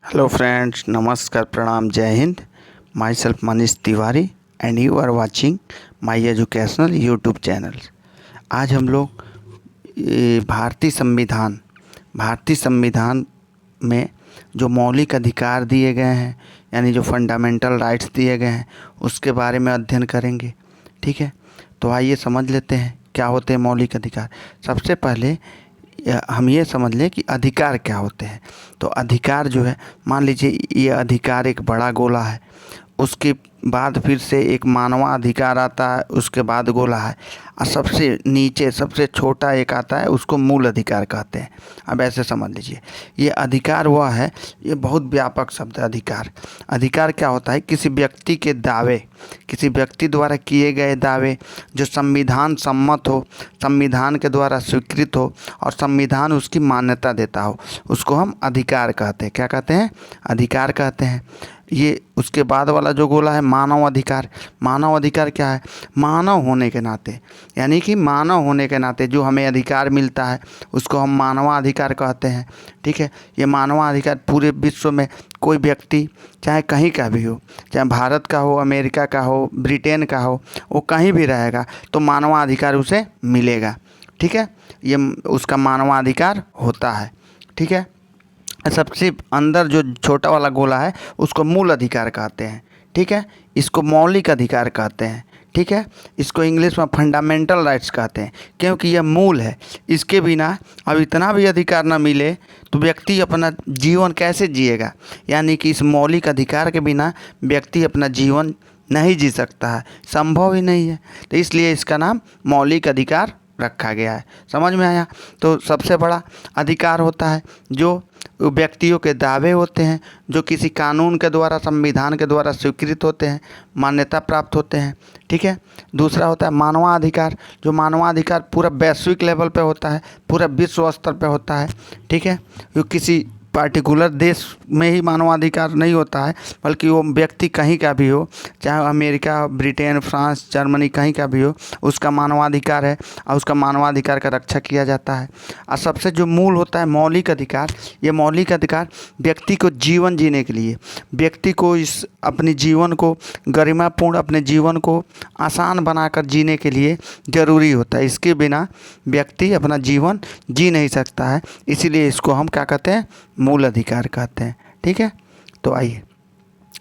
Hello friends, नमस्कार, प्रणाम, जय Hind. Myself Manish Tiwari and you are watching my educational YouTube channel. आज हम लोग भारतीय संविधान में जो मौलिक अधिकार दिए गए हैं, यानी जो फंडामेंटल राइट्स दिए गए हैं, उसके बारे में अध्ययन करेंगे। ठीक है, तो आइए समझ लेते हैं क्या होते हैं मौलिक अधिकार। सबसे पहले हम ये समझ लें कि अधिकार क्या होते हैं। तो अधिकार जो है, मान लीजिए ये अधिकार एक बड़ा गोला है, उसके बाद फिर से एक मानवाधिकार आता है, उसके बाद गोला है, और सबसे नीचे सबसे छोटा एक आता है, उसको मूल अधिकार कहते हैं। अब ऐसे समझ लीजिए, ये अधिकार हुआ है, ये बहुत व्यापक शब्द है। अधिकार क्या होता है? किसी व्यक्ति के दावे, किसी व्यक्ति द्वारा किए गए दावे जो संविधान सम्मत हो, संविधान के द्वारा स्वीकृत हो और संविधान उसकी मान्यता देता हो, उसको हम अधिकार कहते हैं। क्या कहते हैं? अधिकार कहते हैं। ये उसके बाद वाला जो गोला है मानव अधिकार। मानव अधिकार क्या है? मानव होने के नाते, यानी कि मानव होने के नाते जो हमें अधिकार मिलता है उसको हम मानवाधिकार कहते हैं। ठीक है, ये मानवाधिकार पूरे विश्व में कोई व्यक्ति चाहे कहीं का भी हो, चाहे भारत का हो, अमेरिका का हो, ब्रिटेन का हो, वो कहीं भी रहेगा तो मानवाधिकार उसे मिलेगा। ठीक है, ये उसका मानवाधिकार होता है। ठीक है, सबसे अंदर जो छोटा वाला गोला है उसको मूल अधिकार कहते हैं। ठीक है, इसको मौलिक अधिकार कहते हैं। ठीक है, इसको इंग्लिश में फंडामेंटल राइट्स कहते हैं, क्योंकि यह मूल है। इसके बिना अब इतना भी अधिकार न मिले तो व्यक्ति अपना जीवन कैसे जिएगा? यानी कि इस मौलिक अधिकार के बिना व्यक्ति अपना जीवन नहीं जी सकता है, संभव ही नहीं है। तो इसलिए इसका नाम मौलिक अधिकार रखा गया है। समझ में आया? तो सबसे बड़ा अधिकार होता है जो व्यक्तियों के दावे होते हैं, जो किसी कानून के द्वारा, संविधान के द्वारा स्वीकृत होते हैं, मान्यता प्राप्त होते हैं। ठीक है, दूसरा होता है मानवाधिकार, जो मानवाधिकार पूरा वैश्विक लेवल पे होता है, पूरा विश्व स्तर पे होता है। ठीक है, जो किसी पार्टिकुलर देश में ही मानवाधिकार नहीं होता है, बल्कि वो व्यक्ति कहीं का भी हो, चाहे अमेरिका, ब्रिटेन, फ्रांस, जर्मनी, कहीं का भी हो, उसका मानवाधिकार है और उसका मानवाधिकार का रक्षा किया जाता है। और सबसे जो मूल होता है मौलिक अधिकार, ये मौलिक अधिकार व्यक्ति को जीवन जीने के लिए, व्यक्ति को इस अपने जीवन को गरिमापूर्ण, अपने जीवन को आसान बनाकर जीने के लिए ज़रूरी होता है। इसके बिना व्यक्ति अपना जीवन जी नहीं सकता है, इसीलिए इसको हम क्या कहते हैं? मूल अधिकार कहते हैं। ठीक है, तो आइए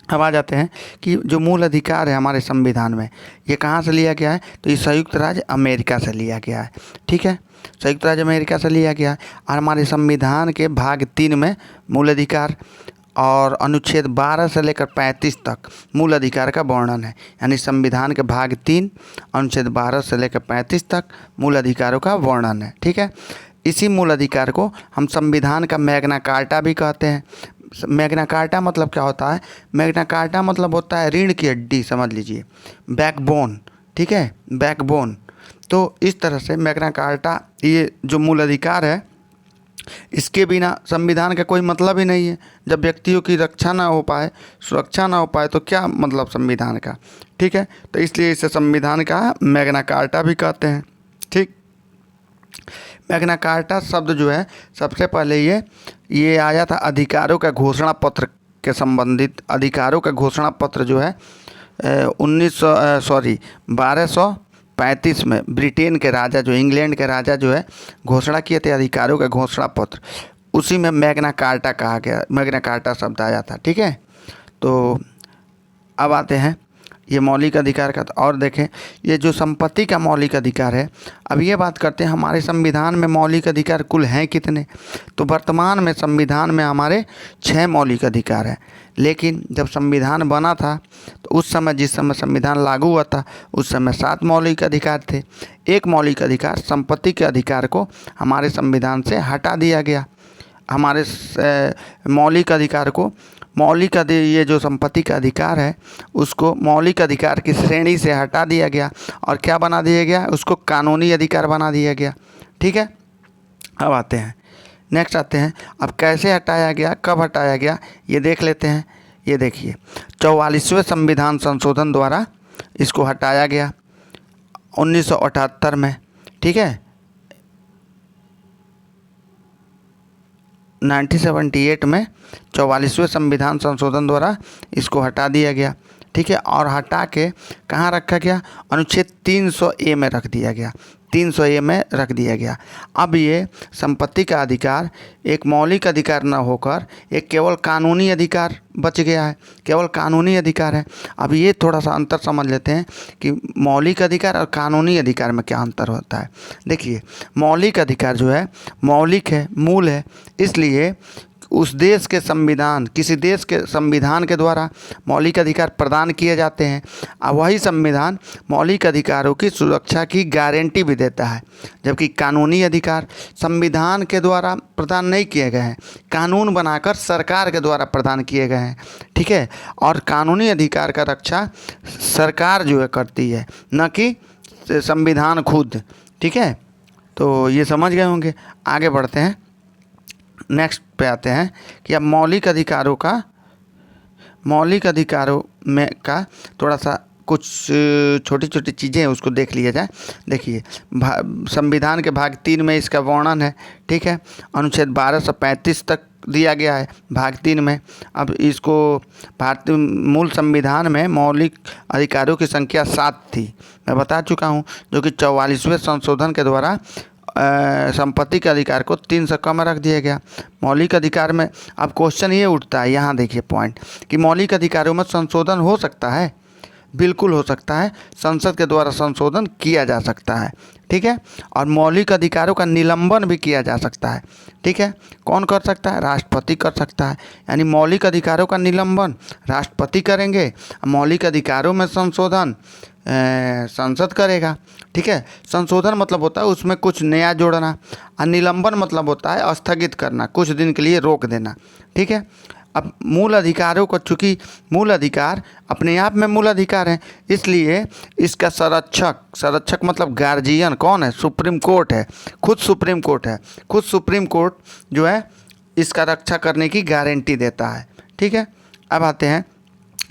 अब आ जाते हैं कि जो मूल अधिकार है हमारे संविधान में, ये कहाँ से लिया गया है? तो ये संयुक्त राज्य अमेरिका से लिया गया है। ठीक है, संयुक्त राज्य अमेरिका से लिया गया है। और हमारे संविधान के भाग 3 में मूल अधिकार और अनुच्छेद 12 से लेकर 35 तक मूल अधिकार का वर्णन है। यानी संविधान के भाग 3 अनुच्छेद 12 से लेकर 35 तक मूल अधिकारों का वर्णन है। ठीक है, इसी मूल अधिकार को हम संविधान का मैग्ना कार्टा भी कहते हैं। मैग्ना कार्टा मतलब क्या होता है? मैग्ना कार्टा मतलब होता है रीढ़ की हड्डी, समझ लीजिए, बैकबोन। ठीक है, बैकबोन। तो इस तरह से मैग्ना कार्टा, ये जो मूल अधिकार है, इसके बिना संविधान का कोई मतलब ही नहीं है। जब व्यक्तियों की रक्षा ना हो पाए, सुरक्षा ना हो पाए, तो क्या मतलब संविधान का? ठीक है, तो इसलिए इसे संविधान का मैग्ना कार्टा भी कहते हैं। ठीक, मैग्ना कार्टा शब्द जो है, सबसे पहले ये आया था अधिकारों का घोषणा पत्र के संबंधित। अधिकारों का घोषणा पत्र जो है 1235 में ब्रिटेन के राजा, जो इंग्लैंड के राजा जो है, घोषणा किए थे अधिकारों का घोषणा पत्र, उसी में मैग्ना कार्टा कहा गया, मैग्ना कार्टा शब्द आया था। ठीक है, तो अब आते हैं ये मौलिक अधिकार का। और देखें, ये जो संपत्ति का मौलिक अधिकार है, अब ये बात करते हैं हमारे संविधान में मौलिक अधिकार कुल हैं कितने। तो वर्तमान में संविधान में हमारे 6 मौलिक अधिकार हैं। लेकिन जब संविधान बना था तो उस समय, जिस समय संविधान लागू हुआ था, उस समय 7 मौलिक अधिकार थे। एक मौलिक अधिकार, संपत्ति के अधिकार को हमारे संविधान से हटा दिया गया। हमारे मौलिक अधिकार को, ये जो संपत्ति का अधिकार है, उसको मौलिक अधिकार की श्रेणी से हटा दिया गया और क्या बना दिया गया? उसको कानूनी अधिकार बना दिया गया। ठीक है, अब आते हैं, नेक्स्ट आते हैं, अब कैसे हटाया गया, कब हटाया गया, ये देख लेते हैं। ये देखिए, 44वें संविधान संशोधन द्वारा इसको हटाया गया 1978 में। ठीक है, 1978 में 44वें संविधान संशोधन द्वारा इसको हटा दिया गया, ठीक है। और हटा के कहाँ रखा गया? अनुच्छेद 300A में रख दिया गया, 300A में रख दिया गया। अब ये संपत्ति का अधिकार एक मौलिक अधिकार न होकर एक केवल कानूनी अधिकार बच गया है, केवल कानूनी अधिकार है। अब ये थोड़ा सा अंतर समझ लेते हैं कि मौलिक अधिकार और कानूनी अधिकार में क्या अंतर होता है। देखिए, मौलिक अधिकार जो है मौलिक है, मूल है, इसलिए उस देश के संविधान, किसी देश के संविधान के द्वारा मौलिक अधिकार प्रदान किए जाते हैं और वही संविधान मौलिक अधिकारों की सुरक्षा की गारंटी भी देता है। जबकि कानूनी अधिकार संविधान के द्वारा प्रदान नहीं किए गए हैं, कानून बनाकर सरकार के द्वारा प्रदान किए गए हैं, ठीक है। और कानूनी अधिकार का रक्षा सरकार जो है करती है, न कि संविधान खुद, ठीक है। तो ये समझ गए होंगे। आगे बढ़ते हैं, नेक्स्ट पे आते हैं कि अब मौलिक अधिकारों में का थोड़ा सा कुछ छोटी छोटी चीज़ें हैं, उसको देख लिया जाए। देखिए, संविधान के भाग 3 में इसका वर्णन है, ठीक है। अनुच्छेद 12 से 35 तक दिया गया है भाग 3 में। अब इसको भारतीय मूल संविधान में मौलिक अधिकारों की संख्या 7 थी, मैं बता चुका हूँ, जो कि 44वें संशोधन के द्वारा संपत्ति के अधिकार को 3 से कम रख दिया गया। मौलिक अधिकार में अब क्वेश्चन ये उठता है, यहाँ देखिए पॉइंट, कि मौलिक अधिकारों में संशोधन हो सकता है? बिल्कुल हो सकता है, संसद के द्वारा संशोधन किया जा सकता है, ठीक है। और मौलिक अधिकारों का निलंबन भी किया जा सकता है, ठीक है। कौन कर सकता है? राष्ट्रपति कर सकता है। यानी मौलिक अधिकारों का निलंबन राष्ट्रपति करेंगे, मौलिक अधिकारों में संशोधन संसद करेगा, ठीक है। संशोधन मतलब होता है उसमें कुछ नया जोड़ना, और निलंबन मतलब होता है स्थगित करना, कुछ दिन के लिए रोक देना, ठीक है। अब मूल अधिकारों को, चूँकि मूल अधिकार अपने आप में मूल अधिकार हैं, इसलिए इसका संरक्षक मतलब गार्जियन कौन है? सुप्रीम कोर्ट है, खुद सुप्रीम कोर्ट है। खुद सुप्रीम कोर्ट जो है इसका रक्षा करने की गारंटी देता है, ठीक है। अब आते हैं,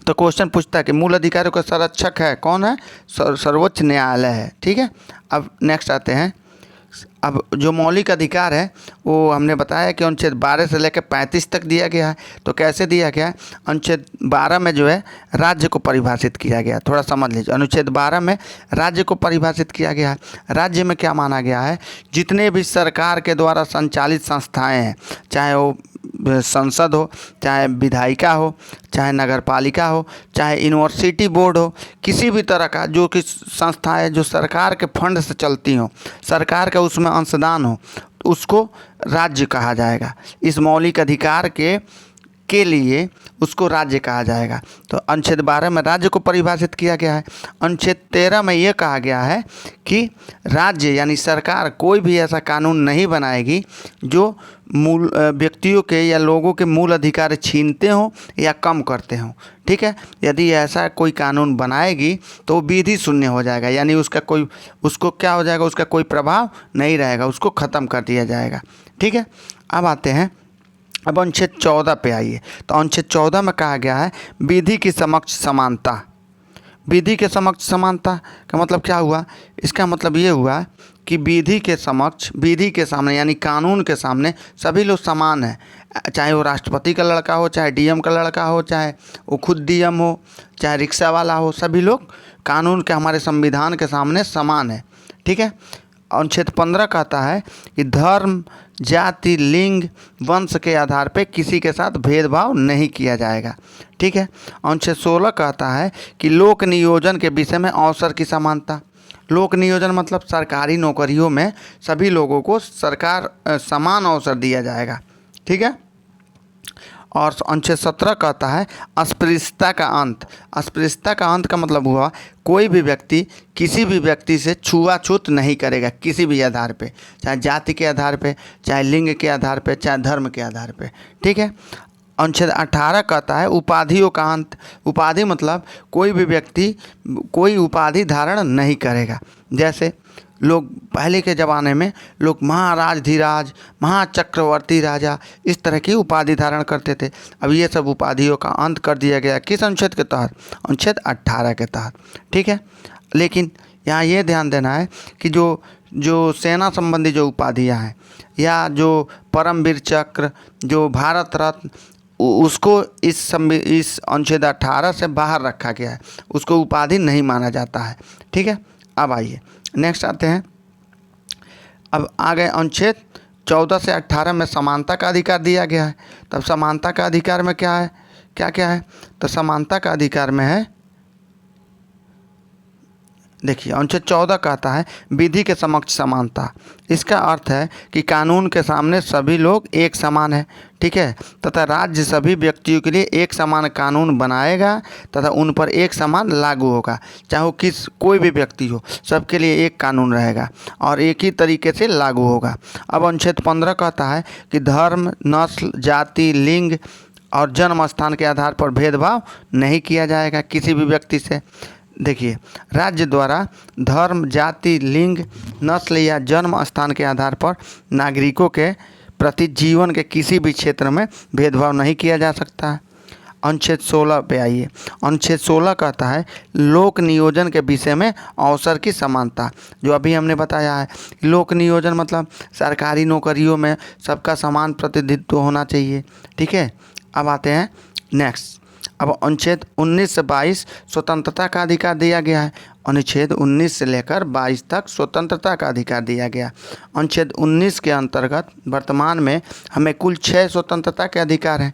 तो क्वेश्चन पूछता है कि मूल अधिकारों का संरक्षक है कौन है? सर्वोच्च न्यायालय है, ठीक है। अब नेक्स्ट आते हैं, अब जो मौलिक अधिकार है वो हमने बताया कि अनुच्छेद 12 से लेकर 35 तक दिया गया है। तो कैसे दिया गया है? अनुच्छेद 12 में जो है राज्य को परिभाषित किया गया, थोड़ा समझ लीजिए। अनुच्छेद 12 में राज्य को परिभाषित किया गया है। राज्य में क्या माना गया है? जितने भी सरकार के द्वारा संचालित संस्थाएं हैं, चाहे वो संसद हो, चाहे विधायिका हो, चाहे नगर पालिका हो, चाहे यूनिवर्सिटी बोर्ड हो, किसी भी तरह का जो कि संस्थाएं जो सरकार के फंड से चलती हों, सरकार का उसमें अंशदान हो, उसको राज्य कहा जाएगा। इस मौलिक अधिकार के लिए उसको राज्य कहा जाएगा। तो अनुच्छेद 12 में राज्य को परिभाषित किया गया है। अनुच्छेद 13 में ये कहा गया है कि राज्य यानी सरकार कोई भी ऐसा कानून नहीं बनाएगी जो मूल व्यक्तियों के या लोगों के मूल अधिकार छीनते हों या कम करते हों, ठीक है। यदि ऐसा कोई कानून बनाएगी तो विधि शून्य हो जाएगा, यानी उसको क्या हो जाएगा? उसका कोई प्रभाव नहीं रहेगा, उसको ख़त्म कर दिया जाएगा, ठीक है। अब आते हैं, अब अनुच्छेद 14 पे आइए। तो अनुच्छेद 14 में कहा गया है विधि के समक्ष समानता। विधि के समक्ष समानता का मतलब क्या हुआ? इसका मतलब ये हुआ कि विधि के समक्ष, विधि के सामने यानी कानून के सामने सभी लोग समान हैं, चाहे वो राष्ट्रपति का लड़का हो, चाहे डीएम का लड़का हो, चाहे वो खुद डीएम हो, चाहे रिक्शा वाला हो, सभी लोग कानून के, हमारे संविधान के सामने समान है, ठीक है। अनुच्छेद 15 कहता है कि धर्म, जाति, लिंग, वंश के आधार पर किसी के साथ भेदभाव नहीं किया जाएगा, ठीक है। अनुच्छेद 16 कहता है कि लोक नियोजन के विषय में अवसर की समानता। लोक नियोजन मतलब सरकारी नौकरियों में सभी लोगों को सरकार समान अवसर दिया जाएगा, ठीक है। और अनुच्छेद 17 कहता है अस्पृश्यता का अंत। अस्पृश्यता का अंत का मतलब हुआ कोई भी व्यक्ति किसी भी व्यक्ति से छुआछूत नहीं करेगा, किसी भी आधार पे, चाहे जाति के आधार पे, चाहे लिंग के आधार पे, चाहे धर्म के आधार पे, ठीक है। अनुच्छेद 18 कहता है उपाधियों का अंत। उपाधि मतलब कोई भी व्यक्ति कोई उपाधि धारण नहीं करेगा। जैसे लोग पहले के ज़माने में लोग महाराजधिराज, महाचक्रवर्ती राजा, इस तरह की उपाधि धारण करते थे। अब ये सब उपाधियों का अंत कर दिया गया। किस अनुच्छेद के तहत? अनुच्छेद 18 के तहत, ठीक है। लेकिन यहाँ ये ध्यान देना है कि जो सेना संबंधी जो उपाधियाँ हैं या जो परमवीर चक्र, जो भारत रत्न, उसको इस अनुच्छेद 18 से बाहर रखा गया है, उसको उपाधि नहीं माना जाता है। ठीक है, अब आइए नेक्स्ट आते हैं। अब आ गए अनुच्छेद 14 से 18 में समानता का अधिकार दिया गया है। तब समानता का अधिकार में क्या है, क्या क्या है? तो समानता का अधिकार में है, देखिए अनुच्छेद 14 कहता है विधि के समक्ष समानता। इसका अर्थ है कि कानून के सामने सभी लोग एक समान है। ठीक है, तथा राज्य सभी व्यक्तियों के लिए एक समान कानून बनाएगा तथा उन पर एक समान लागू होगा। चाहे वो कोई भी व्यक्ति हो, सबके लिए एक कानून रहेगा और एक ही तरीके से लागू होगा। अब अनुच्छेद 15 कहता है कि धर्म, नस्ल, जाति, लिंग और जन्म स्थान के आधार पर भेदभाव नहीं किया जाएगा किसी भी व्यक्ति से। देखिए, राज्य द्वारा धर्म, जाति, लिंग, नस्ल या जन्म स्थान के आधार पर नागरिकों के प्रति जीवन के किसी भी क्षेत्र में भेदभाव नहीं किया जा सकता है। अनुच्छेद 16 पे आइए। अनुच्छेद 16 कहता है लोक नियोजन के विषय में अवसर की समानता। जो अभी हमने बताया है, लोक नियोजन मतलब सरकारी नौकरियों में सबका समान प्रतिनिधित्व होना चाहिए। ठीक है, अब आते हैं नेक्स्ट। अब अनुच्छेद 19 से 22 स्वतंत्रता का अधिकार दिया गया है। अनुच्छेद 19 से लेकर 22 तक स्वतंत्रता का अधिकार दिया गया। अनुच्छेद 19 के अंतर्गत वर्तमान में हमें कुल 6 स्वतंत्रता के अधिकार हैं।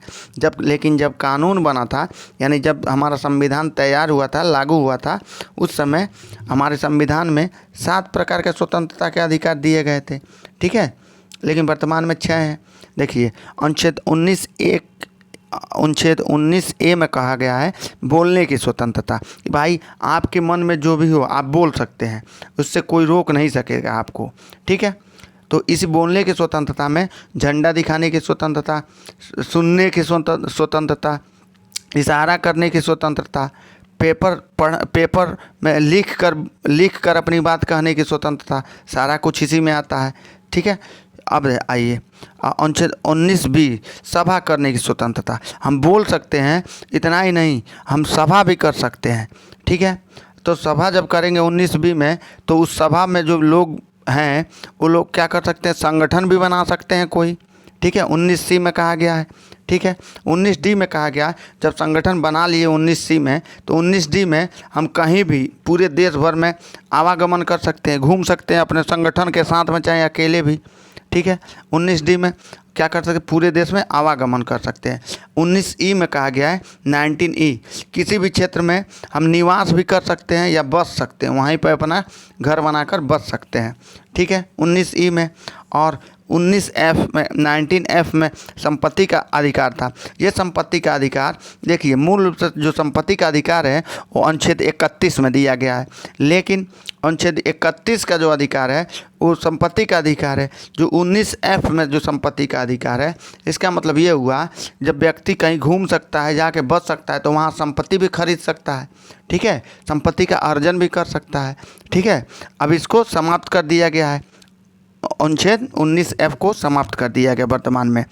लेकिन जब कानून बना था, यानी जब हमारा संविधान तैयार हुआ था, लागू हुआ था, उस समय हमारे संविधान में 7 प्रकार के स्वतंत्रता के अधिकार दिए गए थे। ठीक है, लेकिन वर्तमान में 6 हैं। देखिए, अनुच्छेद 19A में कहा गया है बोलने की स्वतंत्रता। भाई आपके मन में जो भी हो आप बोल सकते हैं, उससे कोई रोक नहीं सकेगा आपको। ठीक है, तो इस बोलने की स्वतंत्रता में झंडा दिखाने की स्वतंत्रता, सुनने की स्वतंत्रता, इशारा करने की स्वतंत्रता, पेपर में लिख कर अपनी बात कहने की स्वतंत्रता, सारा कुछ इसी में आता है। ठीक है, अब आइए अनुच्छेद 19B सभा करने की स्वतंत्रता। हम बोल सकते हैं, इतना ही नहीं, हम सभा भी कर सकते हैं। ठीक है, तो सभा जब करेंगे 19B में, तो उस सभा में जो लोग हैं वो लोग क्या कर सकते हैं, संगठन भी बना सकते हैं कोई। ठीक है, 19C में कहा गया है। ठीक है, 19D में कहा गया जब संगठन बना लिए 19C में, तो 19D में हम कहीं भी पूरे देश भर में आवागमन कर सकते हैं, घूम सकते हैं अपने संगठन के साथ में, चाहे अकेले भी। ठीक है, 19D में क्या कर सकते हैं, पूरे देश में आवागमन कर सकते हैं। 19E में कहा गया है 19E किसी भी क्षेत्र में हम निवास भी कर सकते हैं या बस सकते हैं, वहीं पर अपना घर बनाकर बस सकते हैं। ठीक है, 19E में। और 19F में संपत्ति का अधिकार था। ये संपत्ति का अधिकार देखिए, मूल रूप से जो संपत्ति का अधिकार है वो अनुच्छेद 31 में दिया गया है, लेकिन अनुच्छेद 31 का जो अधिकार है वो संपत्ति का अधिकार है। जो 19F में जो संपत्ति का अधिकार है, इसका मतलब ये हुआ जब व्यक्ति कहीं घूम सकता है, जाके बच सकता है, तो वहाँ संपत्ति भी खरीद सकता है। ठीक है, संपत्ति का अर्जन भी कर सकता है। ठीक है, अब इसको समाप्त कर दिया गया है, अनुच्छेद 19F को समाप्त कर दिया गया वर्तमान में।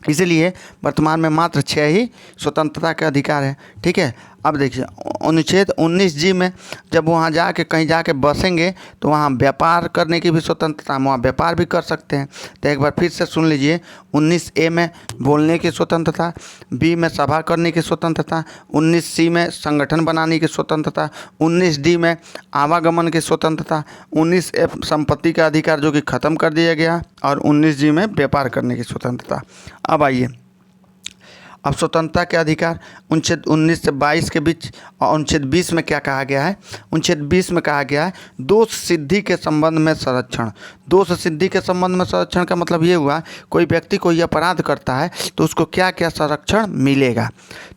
इसलिए वर्तमान में मात्र 6 ही स्वतंत्रता के अधिकार है। ठीक है, अब देखिए अनुच्छेद 19G में जब वहाँ जाके कहीं जाके बसेंगे तो वहाँ व्यापार करने की भी स्वतंत्रता, वहाँ व्यापार भी कर सकते हैं। तो एक बार फिर से सुन लीजिए, 19A में बोलने की स्वतंत्रता, B में सभा करने की स्वतंत्रता, 19C में संगठन बनाने की स्वतंत्रता, 19D में आवागमन की स्वतंत्रता, 19F संपत्ति का अधिकार जो कि ख़त्म कर दिया गया, और 19G में व्यापार करने की स्वतंत्रता। अब आइए, अब स्वतंत्रता के अधिकार अनुच्छेद 19 से 22 के बीच, और अनुच्छेद 20 में क्या कहा गया है, अनुच्छेद 20 में कहा गया है दोष सिद्धि के संबंध में संरक्षण। दोष सिद्धि के संबंध में संरक्षण का मतलब ये हुआ, कोई व्यक्ति कोई अपराध करता है तो उसको क्या क्या संरक्षण मिलेगा।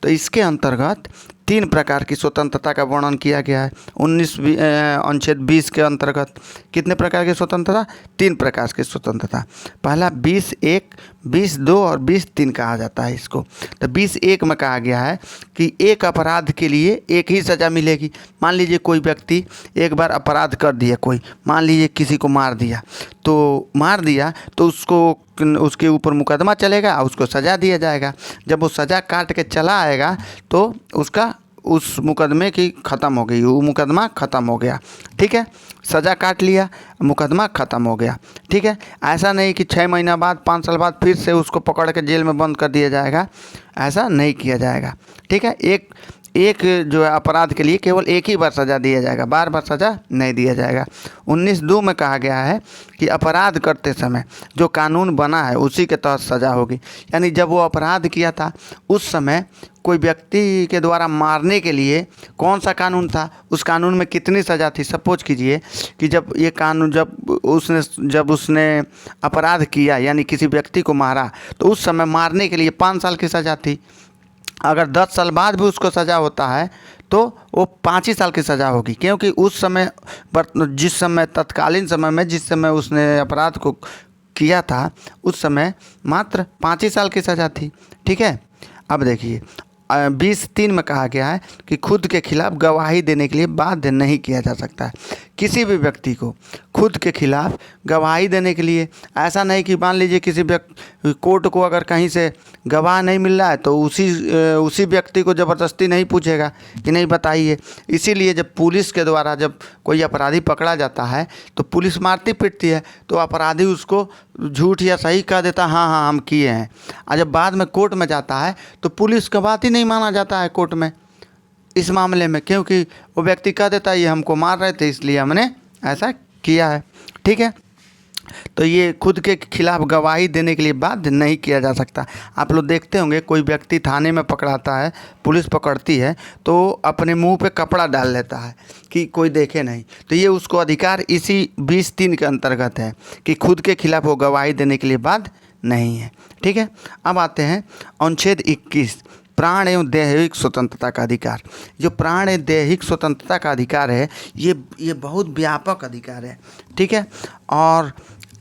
तो इसके अंतर्गत 3 प्रकार की स्वतंत्रता का वर्णन किया गया है। अनुच्छेद 20 के अंतर्गत कितने प्रकार की स्वतंत्रता, 3 प्रकार की स्वतंत्रता। पहला 20(1), 20(2) और 20(3) कहा जाता है इसको। तो 20(1) में कहा गया है कि एक अपराध के लिए एक ही सज़ा मिलेगी। मान लीजिए कोई व्यक्ति एक बार अपराध कर दिया, कोई मान लीजिए किसी को मार दिया, तो उसके ऊपर मुकदमा चलेगा और उसको सज़ा दिया जाएगा। जब वो सज़ा काट के चला आएगा तो उसका उस मुकदमे की ख़त्म हो गई, वो मुकदमा ख़त्म हो गया। ठीक है, सज़ा काट लिया, मुकदमा ख़त्म हो गया। ठीक है, ऐसा नहीं कि 6 महीना बाद 5 साल बाद फिर से उसको पकड़ के जेल में बंद कर दिया जाएगा, ऐसा नहीं किया जाएगा। ठीक है, एक जो है अपराध के लिए केवल एक ही बार सज़ा दिया जाएगा, बार बार सज़ा नहीं दिया जाएगा। 19(2) में कहा गया है कि अपराध करते समय जो कानून बना है उसी के तहत सज़ा होगी। यानी जब वो अपराध किया था उस समय कोई व्यक्ति के द्वारा मारने के लिए कौन सा कानून था, उस कानून में कितनी सज़ा थी। सपोज कीजिए कि जब ये कानून जब उसने अपराध किया यानी किसी व्यक्ति को मारा, तो उस समय मारने के लिए 5 साल की सज़ा थी। अगर 10 साल बाद भी उसको सज़ा होता है तो वो 5 ही साल की सज़ा होगी, क्योंकि उस समय जिस समय तत्कालीन समय में जिस समय उसने अपराध को किया था उस समय मात्र 5 ही साल की सज़ा थी। ठीक है, अब देखिए 20(3) में कहा गया है कि खुद के खिलाफ गवाही देने के लिए बाध्य नहीं किया जा सकता है। किसी भी व्यक्ति को खुद के खिलाफ गवाही देने के लिए, ऐसा नहीं कि मान लीजिए किसी कोर्ट को अगर कहीं से गवाह नहीं मिल रहा है तो उसी व्यक्ति को ज़बरदस्ती नहीं पूछेगा कि नहीं बताइए। इसीलिए जब पुलिस के द्वारा जब कोई अपराधी पकड़ा जाता है तो पुलिस मारती पीटती है, तो अपराधी उसको झूठ या सही कह देता, हाँ हाँ हम किए हैं। और जब बाद में कोर्ट में जाता है तो पुलिस का बात ही नहीं माना जाता है कोर्ट में इस मामले में, क्योंकि वो व्यक्ति कह देता है ये हमको मार रहे थे इसलिए हमने ऐसा किया है। ठीक है, तो ये खुद के खिलाफ गवाही देने के लिए बाध्य नहीं किया जा सकता। आप लोग देखते होंगे कोई व्यक्ति थाने में पकड़ाता है, पुलिस पकड़ती है तो अपने मुंह पे कपड़ा डाल लेता है कि कोई देखे नहीं, तो ये उसको अधिकार इसी 20(3) के अंतर्गत है कि खुद के खिलाफ वो गवाही देने के लिए बाध्य नहीं है। ठीक है, अब आते हैं अनुच्छेद 21, प्राण एवं दैहिक स्वतंत्रता का अधिकार। जो प्राण एवं दैहिक स्वतंत्रता का अधिकार है ये बहुत व्यापक अधिकार है। ठीक है, और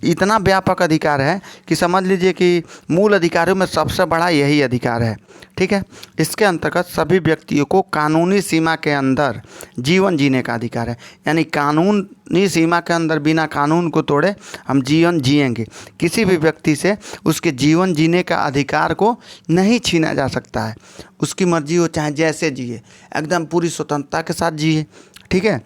इतना व्यापक अधिकार है कि समझ लीजिए कि मूल अधिकारों में सबसे बड़ा यही अधिकार है। ठीक है, इसके अंतर्गत सभी व्यक्तियों को कानूनी सीमा के अंदर जीवन जीने का अधिकार है। यानी कानूनी सीमा के अंदर बिना कानून को तोड़े हम जीवन जिएंगे। किसी भी व्यक्ति से उसके जीवन जीने का अधिकार को नहीं छीना जा सकता है। उसकी मर्जी हो चाहे जैसे जिए, एकदम पूरी स्वतंत्रता के साथ जिए। ठीक है,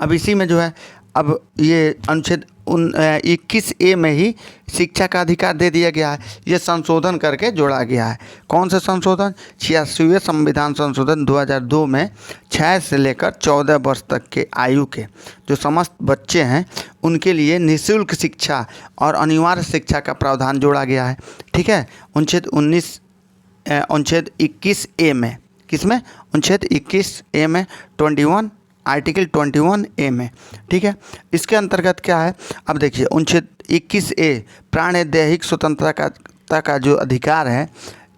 अब इसी में जो है अब ये अनुच्छेद 21(a) में ही शिक्षा का अधिकार दे दिया गया है। ये संशोधन करके जोड़ा गया है। कौन सा संशोधन? 86वें संविधान संशोधन 2002 में 6 से लेकर 14 वर्ष तक के आयु के जो समस्त बच्चे हैं उनके लिए निःशुल्क शिक्षा और अनिवार्य शिक्षा का प्रावधान जोड़ा गया है। ठीक है, अनुच्छेद 21(a) में, किसमें? अनुच्छेद 21(a) में आर्टिकल 21(a) में। ठीक है, इसके अंतर्गत क्या है? अब देखिए अनुच्छेद 21(a) प्राण एवं दैहिक स्वतंत्रता का जो अधिकार है,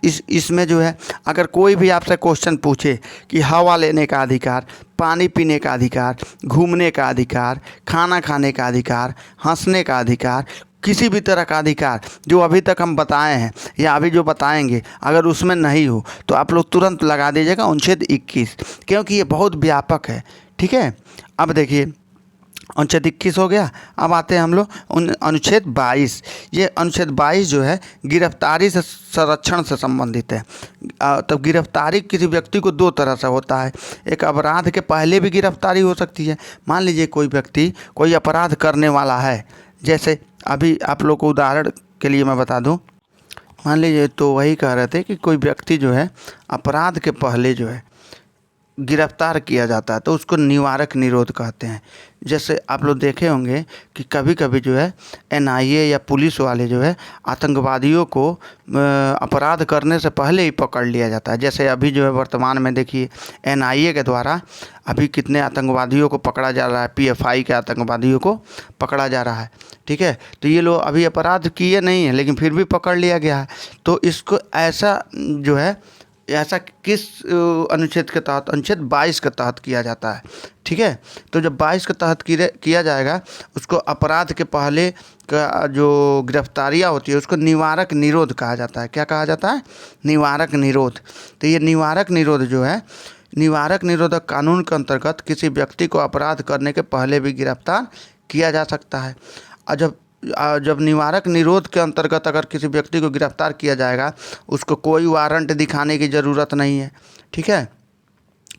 इसमें जो है अगर कोई भी आपसे क्वेश्चन पूछे कि हवा लेने का अधिकार, पानी पीने का अधिकार, घूमने का अधिकार, खाना खाने का अधिकार, हंसने का अधिकार, किसी भी तरह का अधिकार जो अभी तक हम बताए हैं या अभी जो बताएंगे, अगर उसमें नहीं हो तो आप लोग तुरंत लगा दीजिएगा अनुच्छेद 21, क्योंकि ये बहुत व्यापक है। ठीक है, अब देखिए अनुच्छेद 21 हो गया। अब आते हैं हम लोग अनुच्छेद 22। ये अनुच्छेद 22 जो है गिरफ्तारी से संरक्षण से संबंधित है। तो गिरफ्तारी किसी व्यक्ति को 2 तरह से होता है। एक अपराध के पहले भी गिरफ्तारी हो सकती है। मान लीजिए कोई व्यक्ति कोई अपराध करने वाला है, जैसे अभी आप लोग को उदाहरण के लिए मैं बता दूं, मान लीजिए तो वही कह रहे थे कि कोई व्यक्ति जो है अपराध के पहले जो है गिरफ्तार किया जाता है तो उसको निवारक निरोध कहते हैं। जैसे आप लोग देखे होंगे कि कभी कभी जो है NIA या पुलिस वाले जो है आतंकवादियों को अपराध करने से पहले ही पकड़ लिया जाता है। जैसे अभी जो है वर्तमान में देखिए NIA के द्वारा अभी कितने आतंकवादियों को पकड़ा जा रहा है, PFI के आतंकवादियों को पकड़ा जा रहा है। ठीक है, तो ये लोग अभी अपराध किए नहीं हैं लेकिन फिर भी पकड़ लिया गया है। तो इसको ऐसा जो है ऐसा किस अनुच्छेद के तहत? अनुच्छेद 22 के तहत किया जाता है। ठीक है, तो जब 22 के तहत किया जाएगा उसको अपराध के पहले का जो गिरफ्तारियाँ होती है उसको निवारक निरोध कहा जाता है। क्या कहा जाता है? निवारक निरोध। तो ये निवारक निरोध जो है, निवारक निरोधक कानून के अंतर्गत किसी व्यक्ति को अपराध करने के पहले भी गिरफ्तार किया जा सकता है। और जब निवारक निरोध के अंतर्गत अगर किसी व्यक्ति को गिरफ्तार किया जाएगा उसको कोई वारंट दिखाने की ज़रूरत नहीं है। ठीक है,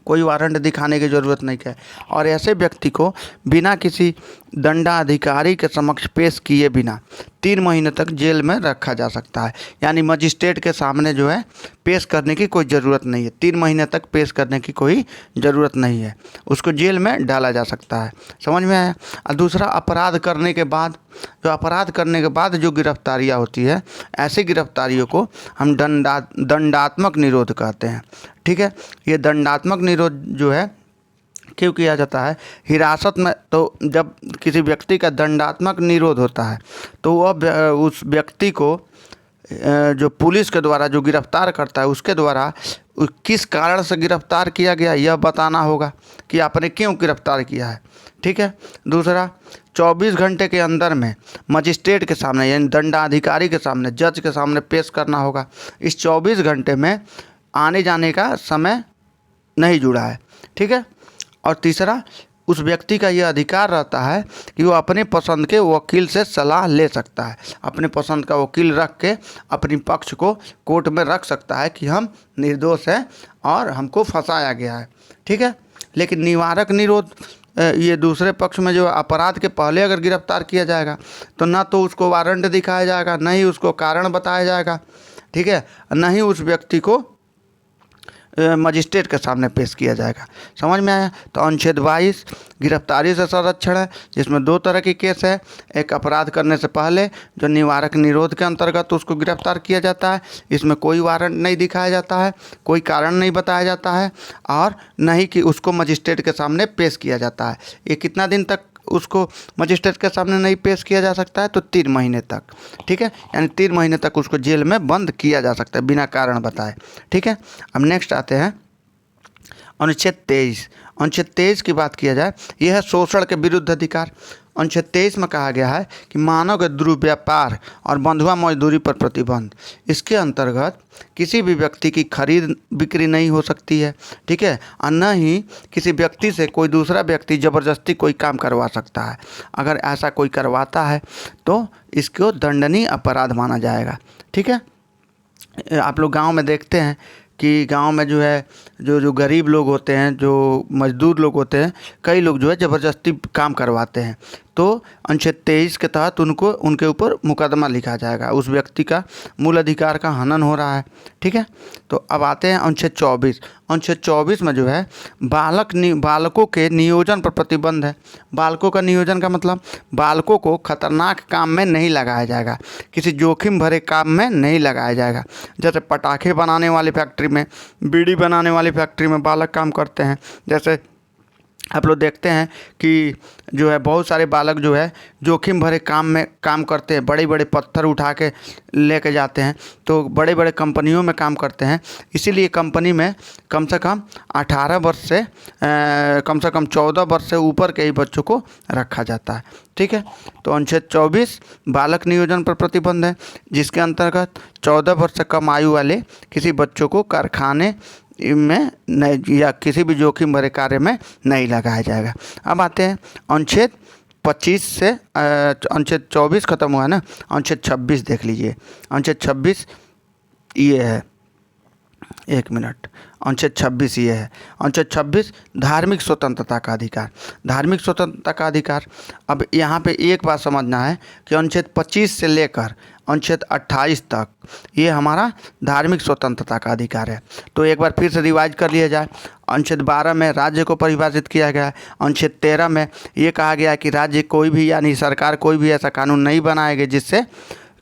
कोई वारंट दिखाने की ज़रूरत नहीं है। और ऐसे व्यक्ति को बिना किसी दंडाधिकारी के समक्ष पेश किए बिना 3 महीने तक जेल में रखा जा सकता है। यानी मजिस्ट्रेट के सामने जो है पेश करने की कोई ज़रूरत नहीं है, 3 महीने तक पेश करने की कोई ज़रूरत नहीं है, उसको जेल में डाला जा सकता है। समझ में आया। और दूसरा, अपराध करने के बाद जो गिरफ्तारियाँ होती है, ऐसी गिरफ्तारियों को हम दंडात्मक निरोध कहते हैं। ठीक है, ये दंडात्मक निरोध जो है क्यों किया जाता है? हिरासत में, तो जब किसी व्यक्ति का दंडात्मक निरोध होता है तो वह उस व्यक्ति को जो पुलिस के द्वारा जो गिरफ्तार करता है उसके द्वारा किस कारण से गिरफ्तार किया गया यह बताना होगा कि आपने क्यों गिरफ्तार किया है। ठीक है। दूसरा, 24 घंटे के अंदर में मजिस्ट्रेट के सामने यानी दंडाधिकारी के सामने, जज के सामने पेश करना होगा। इस 24 घंटे में आने जाने का समय नहीं जुड़ा है। ठीक है। और तीसरा, उस व्यक्ति का यह अधिकार रहता है कि वो अपने पसंद के वकील से सलाह ले सकता है, अपने पसंद का वकील रख के अपनी पक्ष को कोर्ट में रख सकता है कि हम निर्दोष हैं और हमको फंसाया गया है। ठीक है। लेकिन निवारक निरोध, ये दूसरे पक्ष में जो अपराध के पहले अगर गिरफ्तार किया जाएगा तो ना तो उसको वारंट दिखाया जाएगा, ना ही उसको कारण बताया जाएगा। ठीक है। ना ही उस व्यक्ति को मजिस्ट्रेट के सामने पेश किया जाएगा। समझ में आया। तो अनुच्छेद 22 गिरफ्तारी से संरक्षण है, जिसमें 2 तरह की केस है। एक, अपराध करने से पहले जो निवारक निरोध के अंतर्गत उसको गिरफ्तार किया जाता है, इसमें कोई वारंट नहीं दिखाया जाता है, कोई कारण नहीं बताया जाता है और नहीं कि उसको मजिस्ट्रेट के सामने पेश किया जाता है। ये कितना दिन तक उसको मजिस्ट्रेट के सामने नहीं पेश किया जा सकता है? तो 3 महीने तक। ठीक है। यानी 3 महीने तक उसको जेल में बंद किया जा सकता है बिना कारण बताए। ठीक है। अब नेक्स्ट आते हैं अनुच्छेद 23। अनुच्छेद 23 की बात किया जाए, यह है शोषण के विरुद्ध अधिकार। अनुच्छेद 23 में कहा गया है कि मानव के दुर्व्यापार और बंधुआ मजदूरी पर प्रतिबंध। इसके अंतर्गत किसी भी व्यक्ति की खरीद बिक्री नहीं हो सकती है। ठीक है। और न ही किसी व्यक्ति से कोई दूसरा व्यक्ति ज़बरदस्ती कोई काम करवा सकता है। अगर ऐसा कोई करवाता है तो इसको दंडनीय अपराध माना जाएगा। ठीक है। आप लोग गांव में देखते हैं कि गांव में जो है जो गरीब लोग होते हैं, जो मज़दूर लोग होते हैं, कई लोग जो है ज़बरदस्ती काम करवाते हैं। तो अनुच्छेद 23 के तहत उनके ऊपर मुकदमा लिखा जाएगा, उस व्यक्ति का मूल अधिकार का हनन हो रहा है। ठीक है। तो अब आते हैं अनुच्छेद 24। अनुच्छेद 24 में जो है बालकों के नियोजन पर प्रतिबंध है। बालकों का नियोजन का मतलब बालकों को खतरनाक काम में नहीं लगाया जाएगा, किसी जोखिम भरे काम में नहीं लगाया जाएगा। जैसे पटाखे बनाने वाली फैक्ट्री में, बीड़ी बनाने वाली फैक्ट्री में बालक काम करते हैं। जैसे आप लोग देखते हैं कि जो है बहुत सारे बालक जो है जोखिम भरे काम में काम करते हैं, बड़े बड़े पत्थर उठा के लेके जाते हैं, तो बड़े बड़े कंपनियों में काम करते हैं। इसीलिए कंपनी में कम से कम 18 वर्ष से कम से कम 14 वर्ष से ऊपर के ही बच्चों को रखा जाता है। ठीक है। तो अनुच्छेद 24 बालक नियोजन पर प्रतिबंध है, जिसके अंतर्गत 14 वर्ष से कम आयु वाले किसी बच्चों को कारखाने में नहीं या किसी भी जोखिम भरे कार्य में नहीं लगाया जाएगा। अब आते हैं अनुच्छेद 25 से अनुच्छेद 24 खत्म हुआ ना, अनुच्छेद 26 देख लीजिए। अनुच्छेद 26 ये है, एक मिनट, अनुच्छेद 26 ये है। अनुच्छेद 26 धार्मिक स्वतंत्रता का अधिकार। धार्मिक स्वतंत्रता का अधिकार, अब यहाँ पे एक बात समझना है कि अनुच्छेद 25 से लेकर अनुच्छेद 28 तक ये हमारा धार्मिक स्वतंत्रता का अधिकार है। तो एक बार फिर से रिवाइज कर लिया जाए। अनुच्छेद 12 में राज्य को परिभाषित किया गया है। अनुच्छेद 13 में ये कहा गया है कि राज्य कोई भी यानी सरकार कोई भी ऐसा कानून नहीं बनाएगी जिससे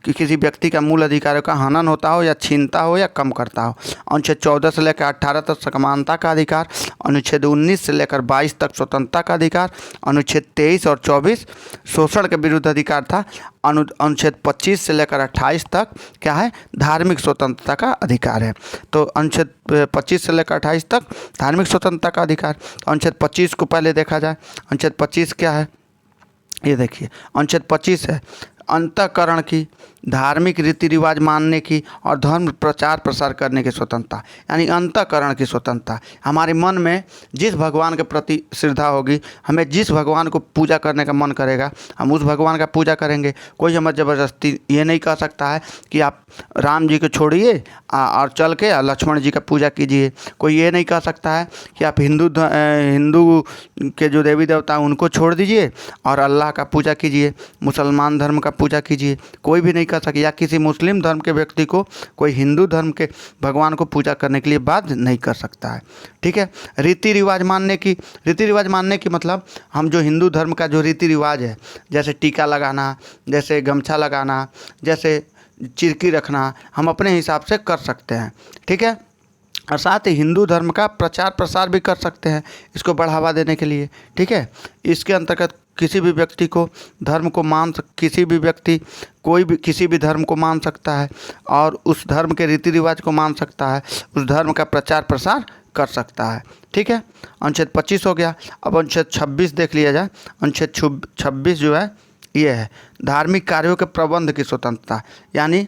कि किसी व्यक्ति का मूल अधिकारों का हनन होता हो या छीनता हो या कम करता हो। अनुच्छेद 14 से लेकर 18 तक समानता का अधिकार। अनुच्छेद 19 से लेकर 22 तक स्वतंत्रता का अधिकार। अनुच्छेद 23 और 24 शोषण के विरुद्ध अधिकार था। अनुच्छेद 25 से लेकर 28 तक क्या है? धार्मिक स्वतंत्रता का अधिकार है। तो अनुच्छेद 25 से लेकर 28 तक धार्मिक स्वतंत्रता का अधिकार। अनुच्छेद 25 को पहले देखा जाए। अनुच्छेद 25 क्या है? ये देखिए, अनुच्छेद 25 है अंतःकरण की धार्मिक रीति रिवाज मानने की और धर्म प्रचार प्रसार करने की स्वतंत्रता, यानी अंतःकरण की स्वतंत्रता। हमारे मन में जिस भगवान के प्रति श्रद्धा होगी, हमें जिस भगवान को पूजा करने का मन करेगा, हम उस भगवान का पूजा करेंगे। कोई हमें ज़बरदस्ती ये नहीं कह सकता है कि आप राम जी को छोड़िए और चल के लक्ष्मण जी का पूजा कीजिए। कोई ये नहीं कह सकता है कि आप हिंदू के जो देवी देवता हैं उनको छोड़ दीजिए और अल्लाह का पूजा कीजिए, मुसलमान धर्म का पूजा कीजिए। कोई भी नहीं कर सके, या किसी मुस्लिम धर्म के व्यक्ति को कोई हिंदू धर्म के भगवान को पूजा करने के लिए बाध्य नहीं कर सकता है। ठीक है। रीति रिवाज मानने की मतलब हम जो हिंदू धर्म का जो रीति रिवाज है, जैसे टीका लगाना, जैसे गमछा लगाना, जैसे चिरकी रखना, हम अपने हिसाब से कर सकते हैं। ठीक है। और साथ ही हिंदू धर्म का प्रचार प्रसार भी कर सकते हैं इसको बढ़ावा देने के लिए। ठीक है। इसके अंतर्गत किसी भी व्यक्ति को धर्म को किसी भी व्यक्ति कोई भी किसी भी धर्म को मान सकता है और उस धर्म के रीति रिवाज को मान सकता है, उस धर्म का प्रचार प्रसार कर सकता है। ठीक है। अनुच्छेद 25 हो गया। अब अनुच्छेद 26 देख लिया जाए। अनुच्छेद 26 जो है ये है धार्मिक कार्यों के प्रबंध की स्वतंत्रता, यानी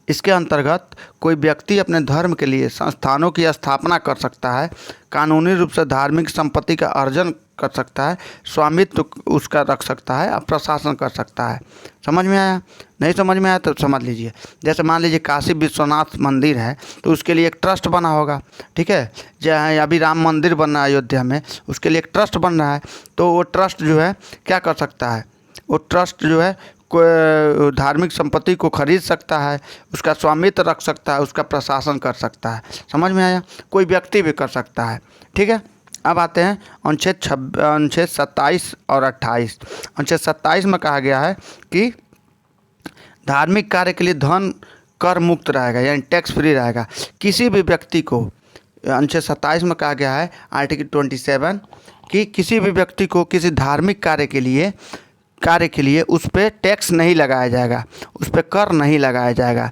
इसके अंतर्गत कोई व्यक्ति अपने धर्म के लिए संस्थानों की स्थापना कर सकता है, कानूनी रूप से धार्मिक संपत्ति का अर्जन कर सकता है, स्वामित्व उसका रख सकता है और प्रशासन कर सकता है। समझ में आया? नहीं समझ में आया तो समझ लीजिए। जैसे मान लीजिए काशी विश्वनाथ मंदिर है तो उसके लिए एक ट्रस्ट बना होगा। ठीक है। जहाँ अभी राम मंदिर बन रहा है अयोध्या में, उसके लिए एक ट्रस्ट बन रहा है, तो वो ट्रस्ट जो है क्या कर सकता है, वो ट्रस्ट जो है कोई धार्मिक संपत्ति को खरीद सकता है, उसका स्वामित्व रख सकता है, उसका प्रशासन कर सकता है। समझ में आया? कोई व्यक्ति भी कर सकता है। ठीक है। अब आते हैं अनुच्छेद 27 और 28। अनुच्छेद 27 में कहा गया है कि धार्मिक कार्य के लिए धन कर मुक्त रहेगा, यानी टैक्स फ्री रहेगा किसी भी व्यक्ति को। अनुच्छेद 27 में कहा गया है आर्टिकल 27 कि किसी भी व्यक्ति को किसी धार्मिक कार्य के लिए उस पर टैक्स नहीं लगाया जाएगा, उस पर कर नहीं लगाया जाएगा।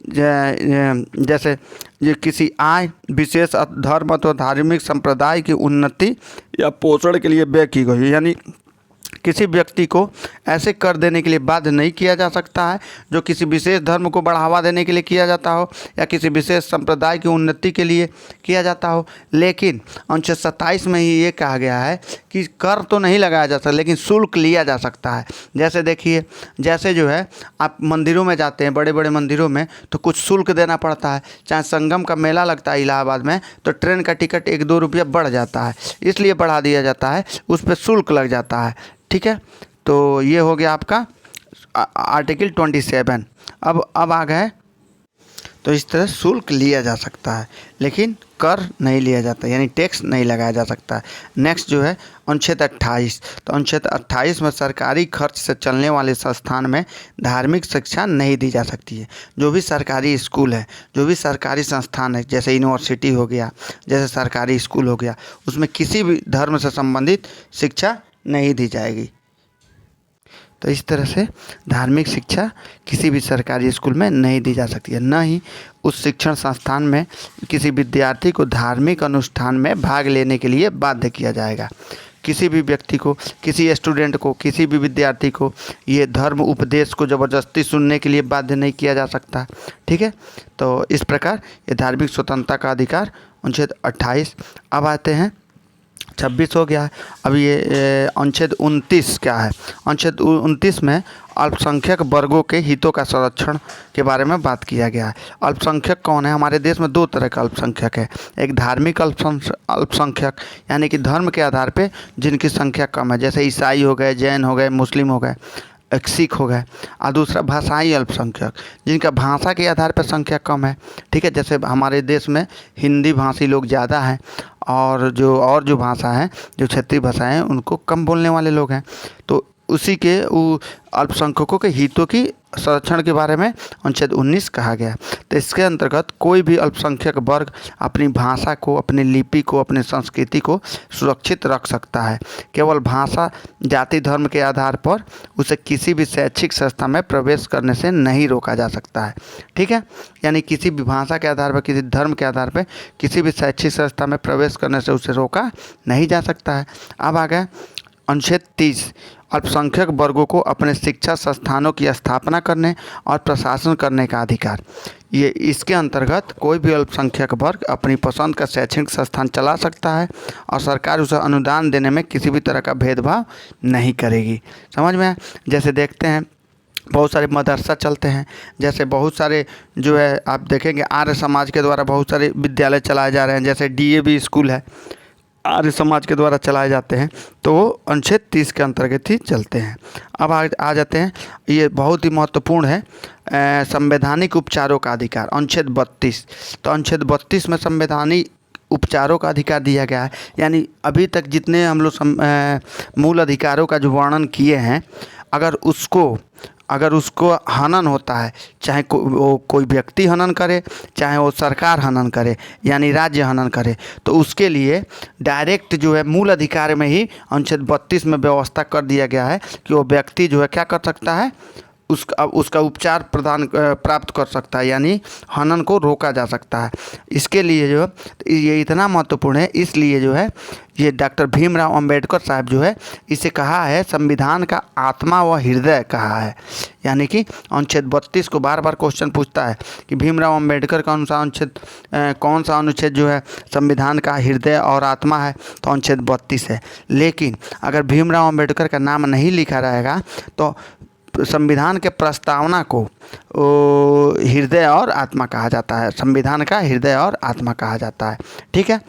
जैसे ये किसी आय विशेष धर्म अथवा धार्मिक संप्रदाय की उन्नति या पोषण के लिए व्यय की गई, यानी किसी व्यक्ति को ऐसे कर देने के लिए बाध्य नहीं किया जा सकता है जो किसी विशेष धर्म को बढ़ावा देने के लिए किया जाता हो या किसी विशेष संप्रदाय की उन्नति के लिए किया जाता हो। लेकिन अनुच्छेद 27 में ही ये कहा गया है कि कर तो नहीं लगाया जा सकता, लेकिन शुल्क लिया जा सकता है। जैसे देखिए, जैसे जो है आप मंदिरों में जाते हैं, बड़े बड़े मंदिरों में, तो कुछ शुल्क देना पड़ता है। चाहे संगम का मेला लगता है इलाहाबाद में, तो ट्रेन का टिकट 1-2 रुपया बढ़ जाता है, इसलिए बढ़ा दिया जाता है, उस पर शुल्क लग जाता है। ठीक है। तो ये हो गया आपका आर्टिकल 27। अब आ गए, तो इस तरह शुल्क लिया जा सकता है लेकिन कर नहीं लिया जाता, यानी टैक्स नहीं लगाया जा सकता है। नेक्स्ट जो है अनुच्छेद 28। तो अनुच्छेद 28 में सरकारी खर्च से चलने वाले संस्थान में धार्मिक शिक्षा नहीं दी जा सकती है। जो भी सरकारी स्कूल है, जो भी सरकारी संस्थान है, जैसे यूनिवर्सिटी हो गया, जैसे सरकारी स्कूल हो गया, उसमें किसी भी धर्म से संबंधित शिक्षा नहीं दी जाएगी। तो इस तरह से धार्मिक शिक्षा किसी भी सरकारी स्कूल में नहीं दी जा सकती है, न ही उस शिक्षण संस्थान में किसी विद्यार्थी को धार्मिक अनुष्ठान में भाग लेने के लिए बाध्य किया जाएगा। किसी भी व्यक्ति को, किसी स्टूडेंट को, किसी भी विद्यार्थी को ये धर्म उपदेश को ज़बरदस्ती सुनने के लिए बाध्य नहीं किया जा सकता। ठीक है। तो इस प्रकार ये धार्मिक स्वतंत्रता का अधिकार अनुच्छेद 28। अब आते हैं 26 हो गया है। अब ये अनुच्छेद 29 क्या है? अनुच्छेद 29 में अल्पसंख्यक वर्गों के हितों का संरक्षण के बारे में बात किया गया है। अल्पसंख्यक कौन है? हमारे देश में 2 तरह का अल्पसंख्यक है। एक धार्मिक अल्पसंख्यक, यानी कि धर्म के आधार पे जिनकी संख्या कम है, जैसे ईसाई हो गए, जैन हो गए, मुस्लिम हो गए, एक सिख हो गए। और दूसरा भाषाई अल्पसंख्यक, जिनका भाषा के आधार पर संख्या कम है। ठीक है। जैसे हमारे देश में हिंदी भाषी लोग ज़्यादा हैं और जो भाषा हैं, जो क्षेत्रीय भाषाएं हैं, उनको कम बोलने वाले लोग हैं। तो उसी के अल्पसंख्यकों के हितों की संरक्षण के बारे में अनुच्छेद 19 कहा गया। तो इसके अंतर्गत कोई भी अल्पसंख्यक वर्ग अपनी भाषा को, अपनी लिपि को, अपनी संस्कृति को सुरक्षित रख सकता है। केवल भाषा, जाति, धर्म के आधार पर उसे किसी भी शैक्षिक संस्था में प्रवेश करने से नहीं रोका जा सकता है। ठीक है। यानी किसी भी भाषा के आधार पर, किसी धर्म के आधार पर किसी भी शैक्षिक संस्था में प्रवेश करने से उसे रोका नहीं जा सकता है। अब आ गए अनुच्छेद 30 अल्पसंख्यक वर्गों को अपने शिक्षा संस्थानों की स्थापना करने और प्रशासन करने का अधिकार। ये इसके अंतर्गत कोई भी अल्पसंख्यक वर्ग अपनी पसंद का शैक्षणिक संस्थान चला सकता है और सरकार उसे अनुदान देने में किसी भी तरह का भेदभाव नहीं करेगी। समझ में? जैसे देखते हैं बहुत सारे मदरसा चलते हैं, जैसे बहुत सारे जो है आप देखेंगे आर्य समाज के द्वारा बहुत सारे विद्यालय चलाए जा रहे हैं, जैसे DAV स्कूल है, आर्य समाज के द्वारा चलाए जाते हैं, तो वो अनुच्छेद 30 के अंतर्गत ही चलते हैं। अब आ जाते हैं, ये बहुत ही महत्वपूर्ण है, संवैधानिक उपचारों का अधिकार, अनुच्छेद 32। तो अनुच्छेद 32 में संवैधानिक उपचारों का अधिकार दिया गया है, यानी अभी तक जितने हम लोग मूल अधिकारों का जो वर्णन किए हैं, अगर उसको हनन होता है, चाहे वो कोई व्यक्ति हनन करे, चाहे वो सरकार हनन करे, यानी राज्य हनन करे, तो उसके लिए डायरेक्ट जो है मूल अधिकार में ही अनुच्छेद 32 में व्यवस्था कर दिया गया है कि वो व्यक्ति जो है क्या कर सकता है, उसका उपचार प्राप्त कर सकता है, यानी हनन को रोका जा सकता है। इसके लिए जो ये इतना महत्वपूर्ण है, इसलिए जो है ये डॉक्टर भीमराव अंबेडकर साहब जो है इसे कहा है संविधान का आत्मा व हृदय कहा है। यानी कि अनुच्छेद 32 को बार बार क्वेश्चन पूछता है कि भीमराव अंबेडकर का अनुसार अनुच्छेद कौन सा अनुच्छेद जो है संविधान का हृदय और आत्मा है, तो अनुच्छेद 32 है। लेकिन अगर भीमराव अंबेडकर का नाम नहीं लिखा रहेगा तो संविधान के प्रस्तावना को हृदय और आत्मा कहा जाता है, संविधान का हृदय और आत्मा कहा जाता है। ठीक है,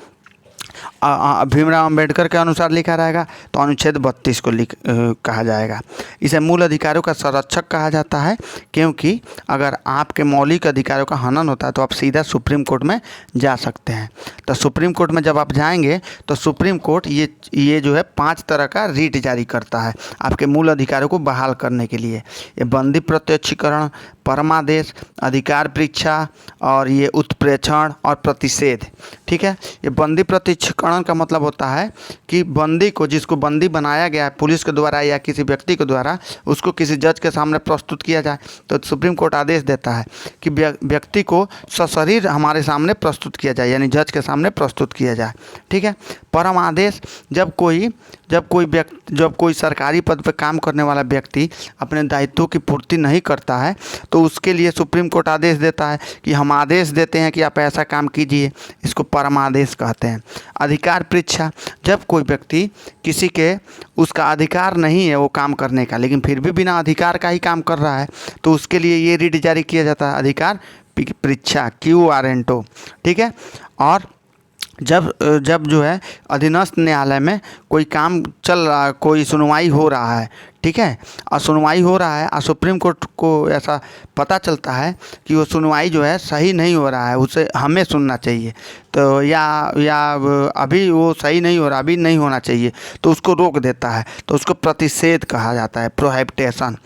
भीमराव अंबेडकर के अनुसार लिखा रहेगा तो अनुच्छेद 32 को कहा जाएगा। इसे मूल अधिकारों का संरक्षक कहा जाता है, क्योंकि अगर आपके मौलिक अधिकारों का हनन होता है तो आप सीधा सुप्रीम कोर्ट में जा सकते हैं। तो सुप्रीम कोर्ट में जब आप जाएंगे तो सुप्रीम कोर्ट ये जो है 5 तरह का रीट जारी करता है आपके मूल अधिकारों को बहाल करने के लिए। ये बंदी प्रत्यक्षीकरण, परमादेश, अधिकार परीक्षा और ये उत्प्रेक्षण और प्रतिषेध। ठीक है, ये बंदी प्रत्यक्षीकरण का मतलब होता है कि बंदी को, जिसको बंदी बनाया गया है पुलिस के द्वारा या किसी व्यक्ति के द्वारा, उसको किसी जज के सामने प्रस्तुत किया जाए तो सुप्रीम कोर्ट आदेश देता है कि व्यक्ति को सशरीर हमारे सामने प्रस्तुत किया जाए, यानी जज के सामने प्रस्तुत किया जाए। ठीक है, परम आदेश, जब कोई सरकारी पद पर काम करने वाला व्यक्ति अपने दायित्वों की पूर्ति नहीं करता है तो उसके लिए सुप्रीम कोर्ट आदेश देता है कि हम आदेश देते हैं कि आप ऐसा काम कीजिए, इसको परमादेश कहते हैं। अधिकार परीक्षा, जब कोई व्यक्ति किसी के उसका अधिकार नहीं है वो काम करने का, लेकिन फिर भी बिना अधिकार का ही काम कर रहा है, तो उसके लिए ये रीट जारी किया जाता है, अधिकार परीक्षा, क्यू वारंटो। ठीक है, और जब जो है अधीनस्थ न्यायालय में कोई काम चल रहा है, कोई सुनवाई हो रहा है, ठीक है, और सुनवाई हो रहा है और सुप्रीम कोर्ट को ऐसा पता चलता है कि वो सुनवाई जो है सही नहीं हो रहा है, उसे हमें सुनना चाहिए, तो या अभी वो सही नहीं हो रहा, अभी नहीं होना चाहिए, तो उसको रोक देता है, तो उसको प्रतिषेध कहा जाता है, प्रोहिबिटेशन।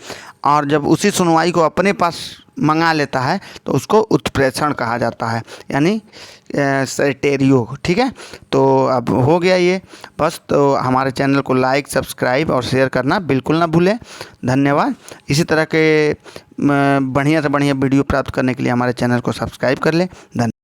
और जब उसी सुनवाई को अपने पास मंगा लेता है तो उसको उत्प्रेक्षण कहा जाता है, यानी सेटेरियो। ठीक है, तो अब हो गया ये बस। तो हमारे चैनल को लाइक, सब्सक्राइब और शेयर करना बिल्कुल ना भूलें। धन्यवाद। इसी तरह के बढ़िया से बढ़िया वीडियो प्राप्त करने के लिए हमारे चैनल को सब्सक्राइब कर लें। धन्यवाद।